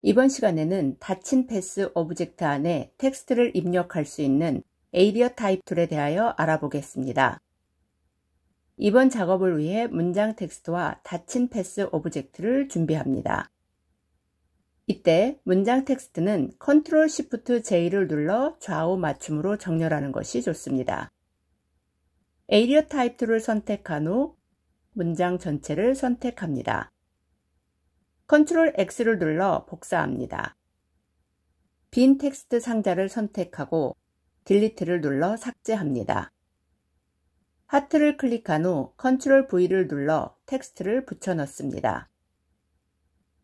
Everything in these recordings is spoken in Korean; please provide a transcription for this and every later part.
이번 시간에는 닫힌 패스 오브젝트 안에 텍스트를 입력할 수 있는 에이리어 타입 툴에 대하여 알아보겠습니다. 이번 작업을 위해 문장 텍스트와 닫힌 패스 오브젝트를 준비합니다. 이때 문장 텍스트는 Ctrl Shift J를 눌러 좌우 맞춤으로 정렬하는 것이 좋습니다. 에이리어 타입 툴을 선택한 후 문장 전체를 선택합니다. Ctrl X를 눌러 복사합니다. 빈 텍스트 상자를 선택하고 딜리트를 눌러 삭제합니다. 하트를 클릭한 후 Ctrl V를 눌러 텍스트를 붙여 넣습니다.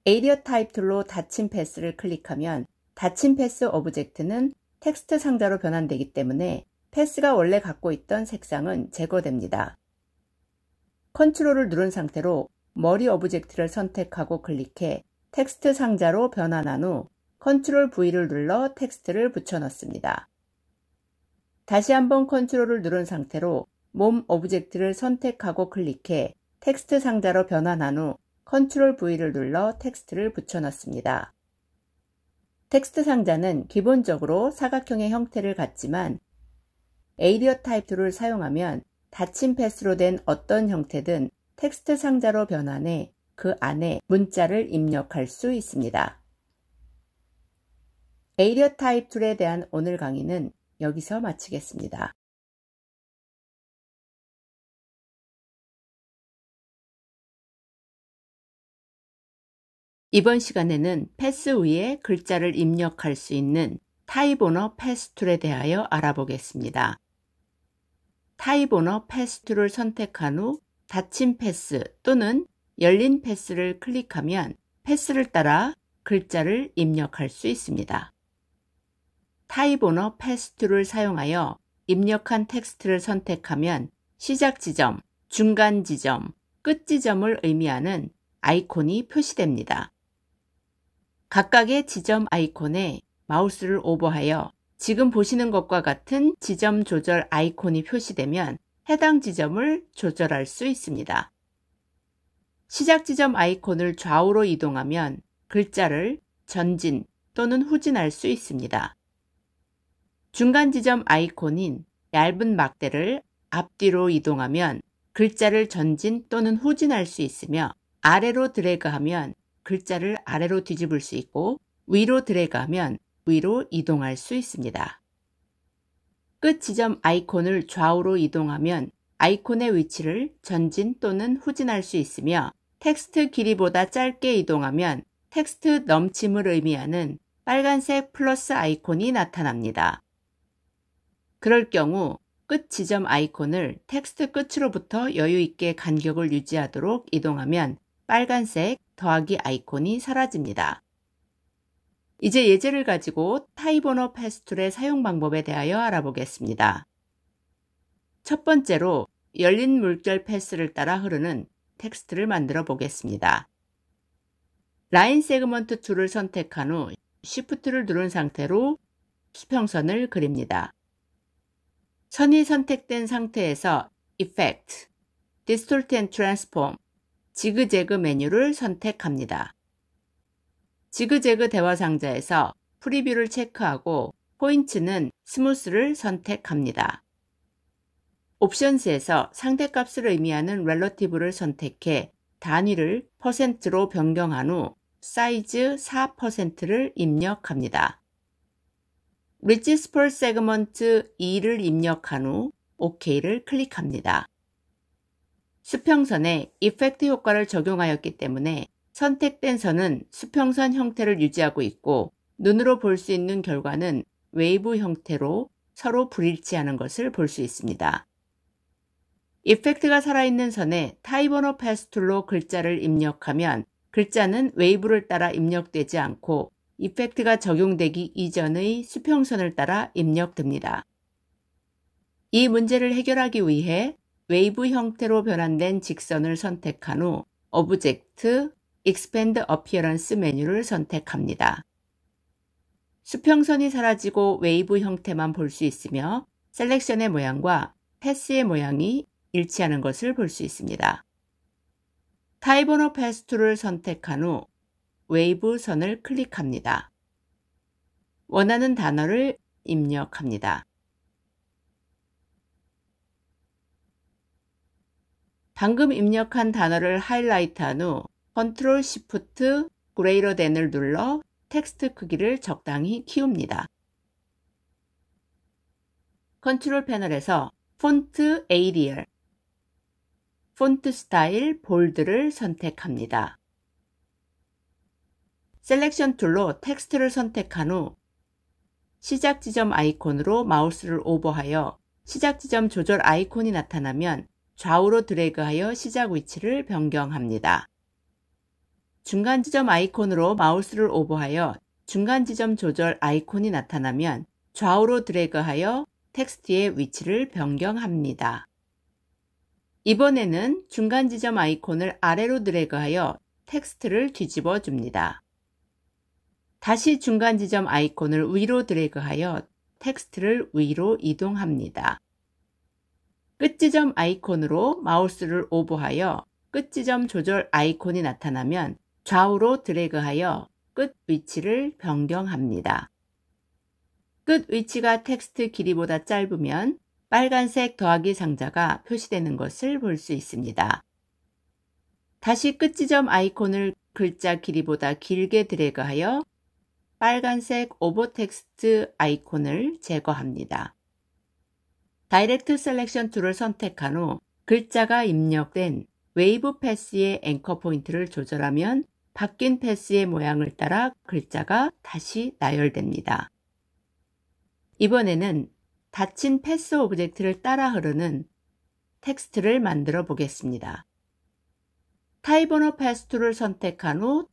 에이리어 타입 툴로 닫힌 패스를 클릭하면 닫힌 패스 오브젝트는 텍스트 상자로 변환되기 때문에 패스가 원래 갖고 있던 색상은 제거됩니다. Ctrl을 누른 상태로 머리 오브젝트를 선택하고 클릭해 텍스트 상자로 변환한 후 Ctrl V를 눌러 텍스트를 붙여 넣습니다. 다시 한번 Ctrl을 누른 상태로 몸 오브젝트를 선택하고 클릭해 텍스트 상자로 변환한 후 Ctrl V를 눌러 텍스트를 붙여 넣습니다. 텍스트 상자는 기본적으로 사각형의 형태를 갖지만 에이리어 타입 툴을 사용하면 닫힌 패스로 된 어떤 형태든 텍스트 상자로 변환해 그 안에 문자를 입력할 수 있습니다. 에이리어 타입 툴에 대한 오늘 강의는 여기서 마치겠습니다. 이번 시간에는 패스 위에 글자를 입력할 수 있는 타입 오너 패스 툴에 대하여 알아보겠습니다. 타입 오너 패스 툴을 선택한 후 닫힌 패스 또는 열린 패스를 클릭하면 패스를 따라 글자를 입력할 수 있습니다. 타입 오너 패스 툴을 사용하여 입력한 텍스트를 선택하면 시작 지점, 중간 지점, 끝 지점을 의미하는 아이콘이 표시됩니다. 각각의 지점 아이콘에 마우스를 오버하여 지금 보시는 것과 같은 지점 조절 아이콘이 표시되면 해당 지점을 조절할 수 있습니다. 시작 지점 아이콘을 좌우로 이동하면 글자를 전진 또는 후진할 수 있습니다. 중간 지점 아이콘인 얇은 막대를 앞뒤로 이동하면 글자를 전진 또는 후진할 수 있으며 아래로 드래그하면 글자를 아래로 뒤집을 수 있고 위로 드래그하면 위로 이동할 수 있습니다. 끝 지점 아이콘을 좌우로 이동하면 아이콘의 위치를 전진 또는 후진할 수 있으며 텍스트 길이보다 짧게 이동하면 텍스트 넘침을 의미하는 빨간색 플러스 아이콘이 나타납니다. 그럴 경우 끝 지점 아이콘을 텍스트 끝으로부터 여유 있게 간격을 유지하도록 이동하면 빨간색 더하기 아이콘이 사라집니다. 이제 예제를 가지고 타입 오너 패스 툴의 사용 방법에 대하여 알아보겠습니다. 첫 번째로 열린 물결 패스를 따라 흐르는 텍스트를 만들어 보겠습니다. 라인 세그먼트 툴을 선택한 후 Shift를 누른 상태로 수평선을 그립니다. 선이 선택된 상태에서 Effect, Distort and Transform, 지그재그 메뉴를 선택합니다. 지그재그 대화 상자에서 프리뷰를 체크하고 포인트는 스무스를 선택합니다. 옵션스에서 상대값을 의미하는 relative를 선택해 단위를 %로 변경한 후 사이즈 4%를 입력합니다. Reaches per segment 2를 입력한 후 OK를 클릭합니다. 수평선에 이펙트 효과를 적용하였기 때문에 선택된 선은 수평선 형태를 유지하고 있고 눈으로 볼 수 있는 결과는 웨이브 형태로 서로 불일치하는 것을 볼 수 있습니다. 이펙트가 살아있는 선에 타입 오너 패스 툴로 글자를 입력하면 글자는 웨이브를 따라 입력되지 않고 이펙트가 적용되기 이전의 수평선을 따라 입력됩니다. 이 문제를 해결하기 위해 웨이브 형태로 변환된 직선을 선택한 후 오브젝트, Expand Appearance 메뉴를 선택합니다. 수평선이 사라지고 웨이브 형태만 볼 수 있으며 셀렉션의 모양과 패스의 모양이 일치하는 것을 볼 수 있습니다. 타입 오너 패스 툴을 선택한 후 웨이브 선을 클릭합니다. 원하는 단어를 입력합니다. 방금 입력한 단어를 하이라이트한 후 Ctrl Shift Greater than을 눌러 텍스트 크기를 적당히 키웁니다. 컨트롤 패널에서 폰트 에리얼, 폰트 스타일 볼드를 선택합니다. 셀렉션 툴로 텍스트를 선택한 후 시작 지점 아이콘으로 마우스를 오버하여 시작 지점 조절 아이콘이 나타나면 좌우로 드래그하여 시작 위치를 변경합니다. 중간 지점 아이콘으로 마우스를 오버하여 중간 지점 조절 아이콘이 나타나면 좌우로 드래그하여 텍스트의 위치를 변경합니다. 이번에는 중간 지점 아이콘을 아래로 드래그하여 텍스트를 뒤집어 줍니다. 다시 중간 지점 아이콘을 위로 드래그하여 텍스트를 위로 이동합니다. 끝지점 아이콘으로 마우스를 오버하여 끝지점 조절 아이콘이 나타나면 좌우로 드래그하여 끝 위치를 변경합니다. 끝 위치가 텍스트 길이보다 짧으면 빨간색 더하기 상자가 표시되는 것을 볼 수 있습니다. 다시 끝지점 아이콘을 글자 길이보다 길게 드래그하여 빨간색 오버텍스트 아이콘을 제거합니다. 다이렉트 셀렉션 툴을 선택한 후 글자가 입력된 웨이브 패스의 앵커 포인트를 조절하면 바뀐 패스의 모양을 따라 글자가 다시 나열됩니다. 이번에는 닫힌 패스 오브젝트를 따라 흐르는 텍스트를 만들어 보겠습니다. 타입 언어 패스 툴을 선택한 후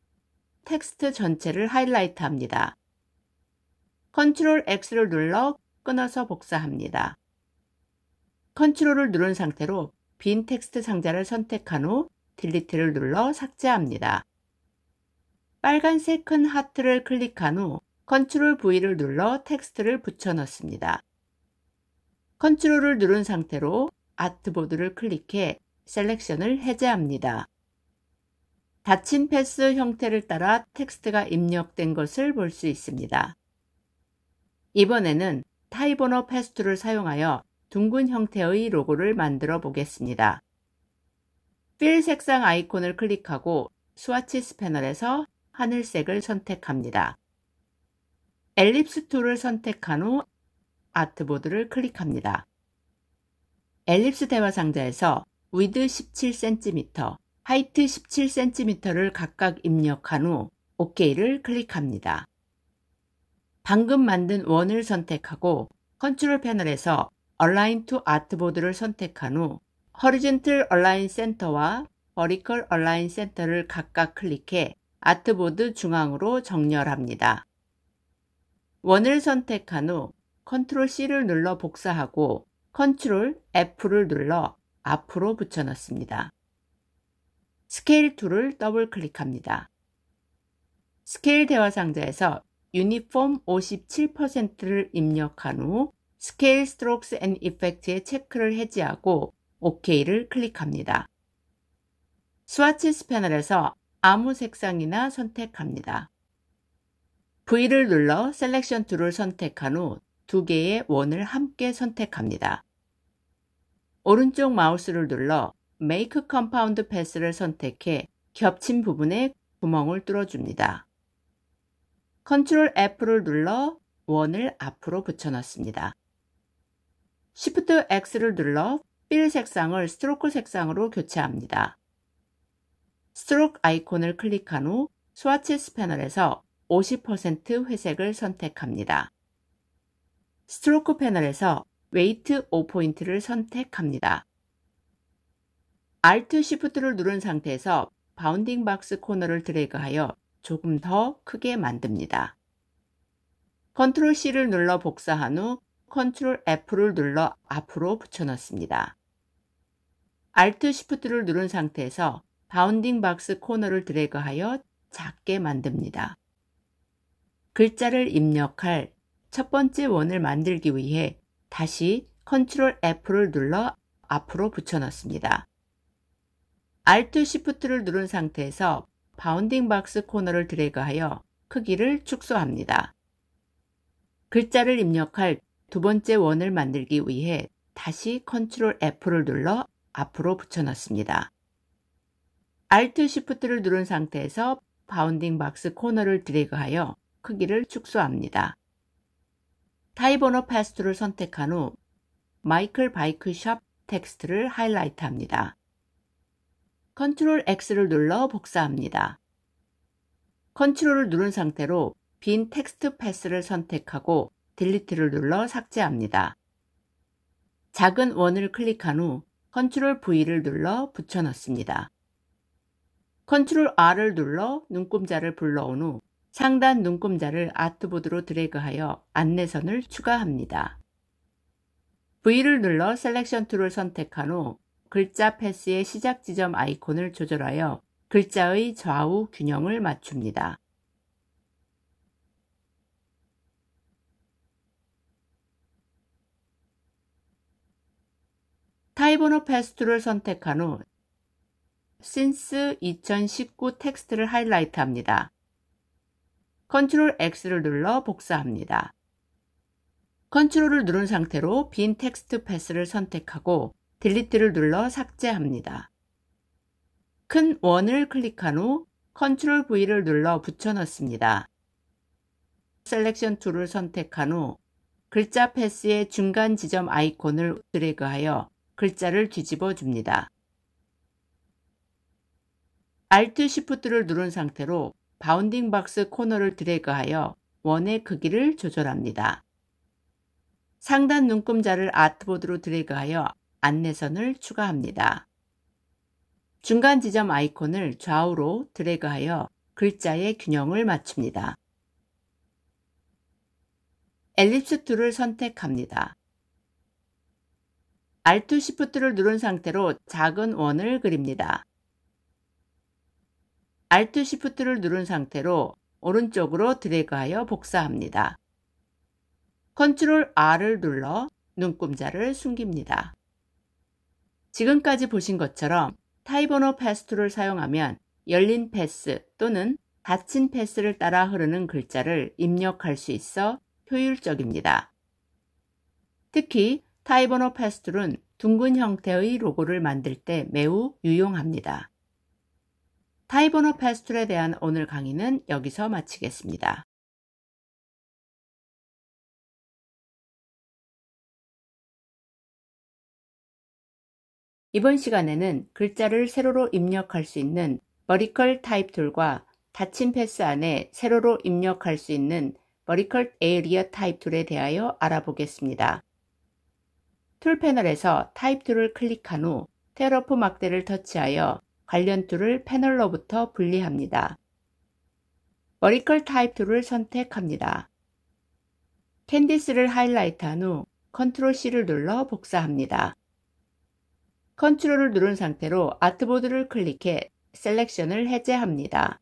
텍스트 전체를 하이라이트 합니다. 컨트롤 X를 눌러 끊어서 복사합니다. 컨트롤을 누른 상태로 빈 텍스트 상자를 선택한 후 딜리트를 눌러 삭제합니다. 빨간색 큰 하트를 클릭한 후 컨트롤 V를 눌러 텍스트를 붙여 넣습니다. 컨트롤을 누른 상태로 아트보드를 클릭해 셀렉션을 해제합니다. 닫힌 패스 형태를 따라 텍스트가 입력된 것을 볼 수 있습니다. 이번에는 타입 언어 패스 툴을 사용하여 둥근 형태의 로고를 만들어 보겠습니다. 필 색상 아이콘을 클릭하고 스와치스 패널에서 하늘색을 선택합니다. 엘립스 툴을 선택한 후 아트보드를 클릭합니다. 엘립스 대화 상자에서 위드 17cm, 하이트 17cm를 각각 입력한 후 OK를 클릭합니다. 방금 만든 원을 선택하고 컨트롤 패널에서 Align to Artboard를 선택한 후 Horizontal Align Center와 Vertical Align Center를 각각 클릭해 아트보드 중앙으로 정렬합니다. 원을 선택한 후 Ctrl C를 눌러 복사하고 Ctrl F를 눌러 앞으로 붙여 넣습니다. 스케일 툴을 더블 클릭합니다. 스케일 대화 상자에서 유니폼 57%를 입력한 후 스케일 스트로크스 앤 이펙트의 체크를 해제하고 OK를 클릭합니다. 스와치스 패널에서 아무 색상이나 선택합니다. V를 눌러 셀렉션 툴을 선택한 후 두 개의 원을 함께 선택합니다. 오른쪽 마우스를 눌러 Make Compound Pass를 선택해 겹친 부분에 구멍을 뚫어줍니다. Ctrl F를 눌러 원을 앞으로 붙여 넣습니다. Shift X를 눌러 필 색상을 스트로크 색상으로 교체합니다. 스트로크 아이콘을 클릭한 후 스와치스 패널에서 50% 회색을 선택합니다. 스트로크 패널에서 웨이트 5포인트를 선택합니다. Alt Shift를 누른 상태에서 바운딩 박스 코너를 드래그하여 조금 더 크게 만듭니다. Ctrl C를 눌러 복사한 후 Ctrl F를 눌러 앞으로 붙여 넣습니다. Alt Shift를 누른 상태에서 바운딩 박스 코너를 드래그하여 작게 만듭니다. 글자를 입력할 첫 번째 원을 만들기 위해 다시 Ctrl F를 눌러 앞으로 붙여 넣습니다. Alt Shift를 누른 상태에서 바운딩 박스 코너를 드래그하여 크기를 축소합니다. 글자를 입력할 두 번째 원을 만들기 위해 다시 Ctrl F를 눌러 앞으로 붙여넣습니다. Alt Shift를 누른 상태에서 바운딩 박스 코너를 드래그하여 크기를 축소합니다. 타입 언어 패스트를 선택한 후 마이클 바이크 샵 텍스트를 하이라이트합니다. Ctrl X를 눌러 복사합니다. Ctrl을 누른 상태로 빈 텍스트 패스를 선택하고 딜리트를 눌러 삭제합니다. 작은 원을 클릭한 후 Ctrl V를 눌러 붙여넣습니다. Ctrl R을 눌러 눈금자를 불러온 후 상단 눈금자를 아트보드로 드래그하여 안내선을 추가합니다. V를 눌러 셀렉션 툴을 선택한 후 글자 패스의 시작 지점 아이콘을 조절하여 글자의 좌우 균형을 맞춥니다. 타입 언어 패스트를 선택한 후 Since 2019 텍스트를 하이라이트합니다. Ctrl X를 눌러 복사합니다. Ctrl을 누른 상태로 빈 텍스트 패스를 선택하고 딜리트를 눌러 삭제합니다. 큰 원을 클릭한 후 Ctrl V를 눌러 붙여넣습니다. 셀렉션 툴을 선택한 후 글자 패스의 중간 지점 아이콘을 드래그하여 글자를 뒤집어 줍니다. Alt Shift를 누른 상태로 바운딩 박스 코너를 드래그하여 원의 크기를 조절합니다. 상단 눈금자를 아트보드로 드래그하여 안내선을 추가합니다. 중간 지점 아이콘을 좌우로 드래그하여 글자의 균형을 맞춥니다. 엘립스 툴을 선택합니다. Alt Shift를 누른 상태로 작은 원을 그립니다. Alt Shift를 누른 상태로 오른쪽으로 드래그하여 복사합니다. Ctrl R을 눌러 눈금자를 숨깁니다. 지금까지 보신 것처럼 타입 언어 패스트를 사용하면 열린 패스 또는 닫힌 패스를 따라 흐르는 글자를 입력할 수 있어 효율적입니다. 특히 타입 언어 패스트는 둥근 형태의 로고를 만들 때 매우 유용합니다. 타입 언어 패스트에 대한 오늘 강의는 여기서 마치겠습니다. 이번 시간에는 글자를 세로로 입력할 수 있는 버티컬 타입 툴과 닫힌 패스 안에 세로로 입력할 수 있는 버티컬 에리어 타입 툴에 대하여 알아보겠습니다. 툴 패널에서 타입 툴을 클릭한 후 테러프 막대를 터치하여 관련 툴을 패널로부터 분리합니다. 버티컬 타입 툴을 선택합니다. 캔디스를 하이라이트한 후 Ctrl C를 눌러 복사합니다. Ctrl을 누른 상태로 아트보드를 클릭해 셀렉션을 해제합니다.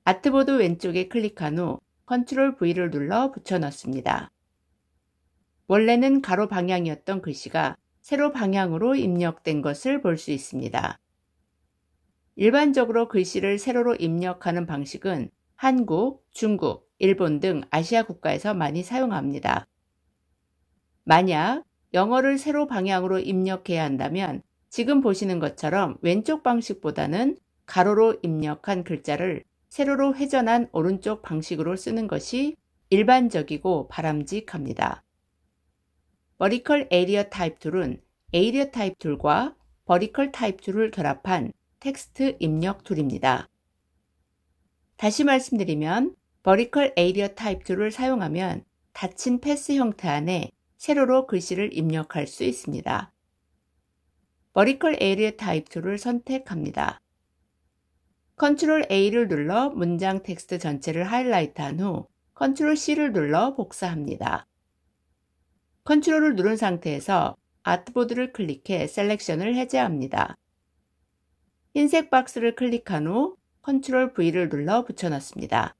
아트보드 왼쪽에 클릭한 후 Ctrl V를 눌러 붙여넣습니다. 원래는 가로 방향이었던 글씨가 세로 방향으로 입력된 것을 볼 수 있습니다. 일반적으로 글씨를 세로로 입력하는 방식은 한국, 중국, 일본 등 아시아 국가에서 많이 사용합니다. 만약 영어를 세로 방향으로 입력해야 한다면 지금 보시는 것처럼 왼쪽 방식보다는 가로로 입력한 글자를 세로로 회전한 오른쪽 방식으로 쓰는 것이 일반적이고 바람직합니다. 버티컬 에리어 타입 툴은 에리어 타입 툴과 버티컬 타입 툴을 결합한 텍스트 입력 툴입니다. 다시 말씀드리면 버티컬 에리어 타입 툴을 사용하면 닫힌 패스 형태 안에 세로로 글씨를 입력할 수 있습니다. 버티컬 에리어 타입 툴을 선택합니다. Ctrl A를 눌러 문장 텍스트 전체를 하이라이트한 후 Ctrl C를 눌러 복사합니다. Ctrl을 누른 상태에서 아트보드를 클릭해 셀렉션을 해제합니다. 흰색 박스를 클릭한 후 Ctrl V를 눌러 붙여넣습니다.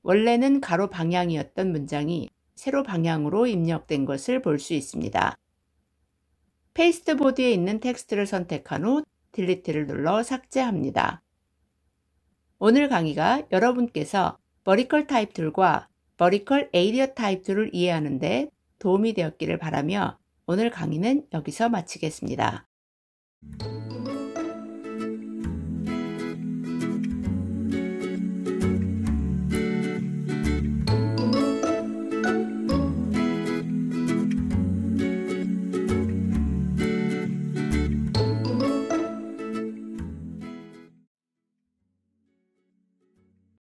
원래는 가로 방향이었던 문장이 세로 방향으로 입력된 것을 볼 수 있습니다. 페이스트 보드에 있는 텍스트를 선택한 후 딜리트를 눌러 삭제합니다. 오늘 강의가 여러분께서 버티컬 타입 툴과 버티컬 에이리어 타입 툴을 이해하는 데 도움이 되었기를 바라며 오늘 강의는 여기서 마치겠습니다.